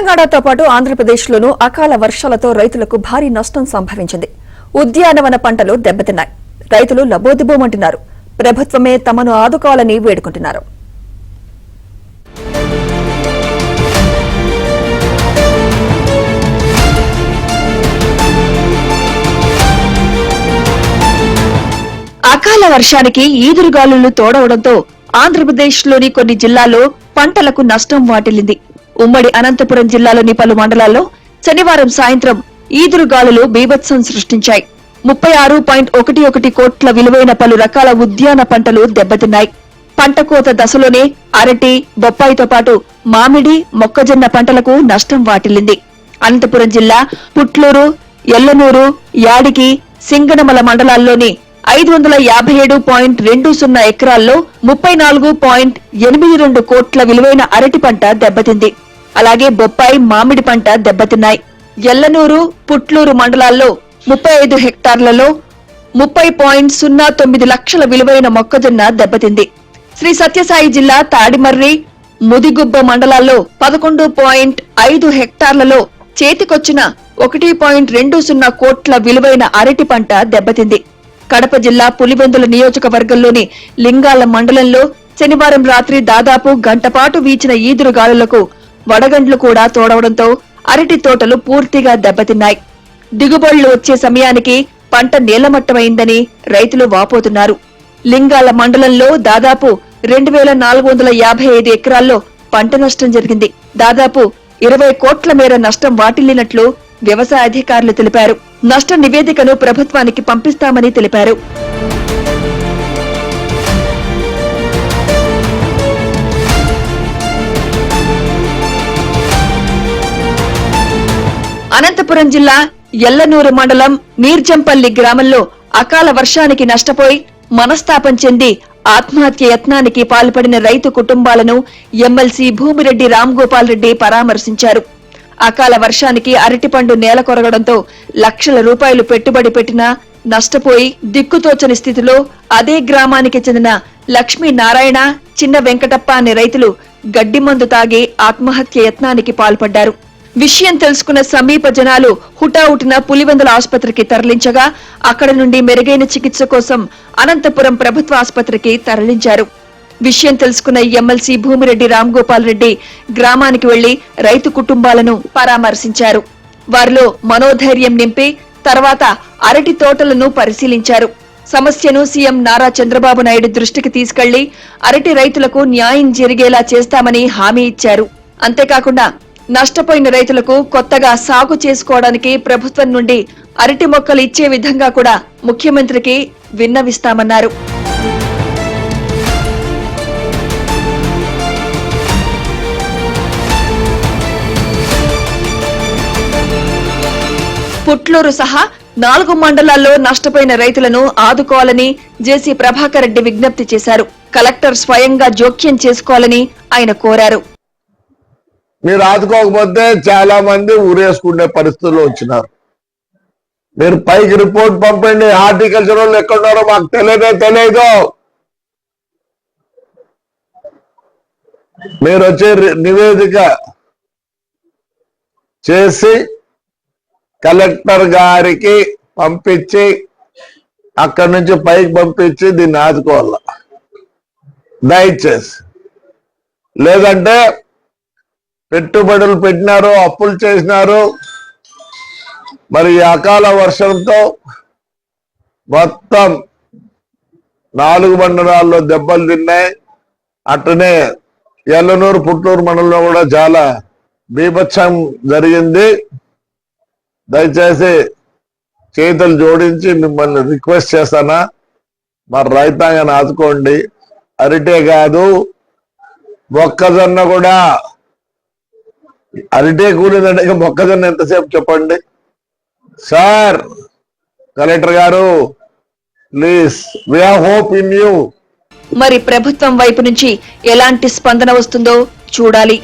తెలంగాణతో పాటు ఆంధ్రప్రదేశ్లోనూ అకాల వర్షాలతో రైతులకు భారీ నష్టం సంభవించింది. ఉద్యానవన పంటలు దెబ్బతిన్నాయి. రైతులు లబోదిబోమంటున్నారు. ప్రభుత్వమే తమను ఆదుకోవాలని వేడుకుంటున్నారు. అకాల వర్షానికి ఈదురుగాలులు తోడవడంతో ఆంధ్రప్రదేశ్లోని కొన్ని జిల్లాల్లో పంటలకు నష్టం వాటిల్లింది. ఉమ్మడి అనంతపురం జిల్లాలోని పలు మండలాల్లో శనివారం సాయంత్రం ఈదురుగాలులు బీభత్సం సృష్టించాయి. 36.11 కోట్ల విలువైన పలు రకాల ఉద్యాన పంటలు దెబ్బతిన్నాయి. పంట కోత దశలోనే అరటి, బొప్పాయితో పాటు మామిడి, మొక్కజొన్న పంటలకు నష్టం వాటిల్లింది. అనంతపురం జిల్లా పుట్లూరు, ఎల్లనూరు, యాడికి, సింగనమల మండలాల్లోని 557.20 ఎకరాల్లో 34.82 కోట్ల విలువైన అరటి పంట దెబ్బతింది. అలాగే బొప్పాయి, మామిడి పంట దెబ్బతిన్నాయి. ఎల్లనూరు, పుట్లూరు మండలాల్లో 35 హెక్టార్లలో 30.09 లక్షల విలువైన మొక్కజొన్న దెబ్బతింది. శ్రీ సత్యసాయి జిల్లా తాడిమర్రి, ముదిగుబ్బ మండలాల్లో 11.5 హెక్టార్లలో చేతికొచ్చిన 1.20 కోట్ల విలువైన అరటి పంట దెబ్బతింది. కడప జిల్లా పులివెందుల నియోజకవర్గంలోని లింగాల మండలంలో శనివారం రాత్రి దాదాపు గంటపాటు వీచిన ఈదురుగాలులకు వడగండ్లు కూడా తోడవడంతో అరటి తోటలు పూర్తిగా దెబ్బతిన్నాయి. దిగుబడులు వచ్చే సమయానికి పంట నీలమట్టమైందని రైతులు వాపోతున్నారు. లింగాల మండలంలో దాదాపు 2455 ఎకరాల్లో పంట నష్టం జరిగింది. దాదాపు 20 కోట్ల మేర నష్టం వాటిల్లినట్లు వ్యవసాయ అధికారులు తెలిపారు. నష్ట నివేదికను ప్రభుత్వానికి పంపిస్తామని తెలిపారు. అనంతపురం జిల్లా ఎల్లనూరు మండలం నీర్జంపల్లి గ్రామంలో అకాల వర్షానికి నష్టపోయి మనస్తాపం చెంది ఆత్మహత్య యత్నానికి పాల్పడిన రైతు కుటుంబాలను ఎమ్మెల్సీ భూమిరెడ్డి రామ్గోపాల్ రెడ్డి పరామర్శించారు. అకాల వర్షానికి అరటిపండు నేల కొరగడంతో లక్షల రూపాయలు పెట్టుబడి పెట్టినా నష్టపోయి దిక్కుతోచని స్థితిలో అదే గ్రామానికి చెందిన లక్ష్మీనారాయణ, చిన్న వెంకటప్ప అనే రైతులు గడ్డి మందు తాగి ఆత్మహత్య యత్నానికి పాల్పడ్డారు. విషయం తెలుసుకున్న సమీప జనాలు హుటాహుటిన పులివెందుల ఆసుపత్రికి తరలించగా అక్కడ నుండి మెరుగైన చికిత్స కోసం అనంతపురం ప్రభుత్వ ఆసుపత్రికి తరలించారు. విషయం తెలుసుకున్న ఎమ్మెల్సీ భూమిరెడ్డి రామ్గోపాల్ రెడ్డి గ్రామానికి వెళ్లి రైతు కుటుంబాలను పరామర్శించారు. వారిలో మనోధైర్యం నింపి తర్వాత అరటి తోటలను పరిశీలించారు. సమస్యను సీఎం నారా చంద్రబాబు నాయుడు దృష్టికి తీసుకెళ్లి అరటి రైతులకు న్యాయం జరిగేలా చేస్తామని హామీ ఇచ్చారు. అంతేకాకుండా నష్టపోయిన రైతులకు కొత్తగా సాగు చేసుకోవడానికి ప్రభుత్వం నుండి అరటి మొక్కలు ఇచ్చే విధంగా కూడా ముఖ్యమంత్రికి విన్నవిస్తామన్నారు. పుట్లూరు సహా 4 మండలాల్లో నష్టపోయిన రైతులను ఆదుకోవాలని జేసీ ప్రభాకర్ రెడ్డి విజ్ఞప్తి చేశారు. కలెక్టర్ స్వయంగా జోక్యం చేసుకోవాలని ఆయన కోరారు. మీరు ఆదుకోకపోతే చాలా మంది ఊరేసుకునే పరిస్థితుల్లో వచ్చినారు. మీరు పైకి రిపోర్ట్ పంపండి. హార్టికల్చర్ వాళ్ళు ఎక్కడున్నారో మాకు తెలియదు. మీరు వచ్చే నివేదిక చేసి కలెక్టర్ గారికి పంపించి అక్కడి నుంచి పైకి పంపించి దీన్ని ఆదుకోవాల దయచేసి. లేదంటే పెట్టుబడులు పెట్టినారు, అప్పులు చేసినారు. మరి అకాల వర్షంతో మొత్తం 4 మండలాల్లో దెబ్బలు తిన్నాయి. అట్లనే ఎల్లనూరు, పుట్లూరు మండలంలో కూడా చాలా బీభత్సం జరిగింది. దయచేసి చేతులు జోడించి మిమ్మల్ని రిక్వెస్ట్ చేస్తానా, మరి రైతాంగాన్ని ఆదుకోండి. అరిటే కాదు, మొక్కజొన్న కూడా. అరిటే కూలిందంటే ఇక మొక్కజొన్న ఎంతసేపు చెప్పండి సార్. కలెక్టర్ గారు please, we have hope in you. మరి ప్రభుత్వం వైపు నుంచి ఎలాంటి స్పందన వస్తుందో చూడాలి.